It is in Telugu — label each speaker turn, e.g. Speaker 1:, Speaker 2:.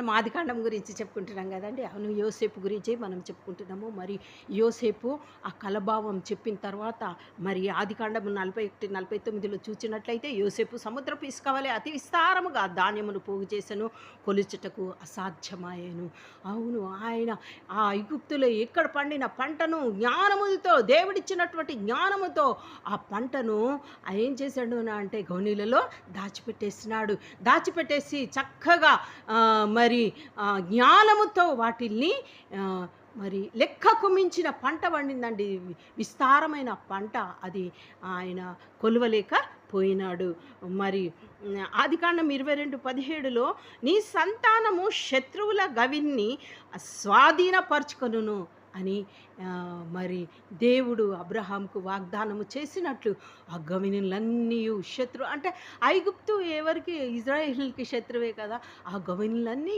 Speaker 1: మనం ఆదికాండం గురించి చెప్పుకుంటున్నాం కదండి. అవును, యోసేపు గురించి మనం చెప్పుకుంటున్నాము. మరి యోసేపు ఆ కలభావం చెప్పిన తర్వాత మరి ఆదికాండం 41, 49లో చూచినట్లయితే యోసేపు సముద్రపు ఇసుక వలె అతి విస్తారముగా ధాన్యమును పోగు చేసెను, కొలుచుటకు అసాధ్యమాయెను. అవును, ఆయన ఆ ఐగుప్తులో ఎక్కడ పండిన పంటను జ్ఞానముతో, దేవుడిచ్చినటువంటి జ్ఞానముతో ఆ పంటను ఏం చేశాడు అంటే గౌనీలలో దాచిపెట్టేసినాడు. దాచిపెట్టేసి చక్కగా మరి జ్ఞానముతో వాటిల్ని మరి లెక్కకు మించిన పంట పండిందండి. విస్తారమైన పంట అది ఆయన కొలువలేక పోయినాడు. మరి ఆదికాండం 22:17లో నీ సంతానము శత్రువుల గవిని స్వాధీనపరచుకొనును అని మరి దేవుడు అబ్రహాంకు వాగ్దానము చేసినట్లు ఆ గవినులన్నీయు అంటే ఐగుప్తు ఎవరికి, ఇజ్రాయేలుకి శత్రువే కదా. ఆ గవినులన్నీ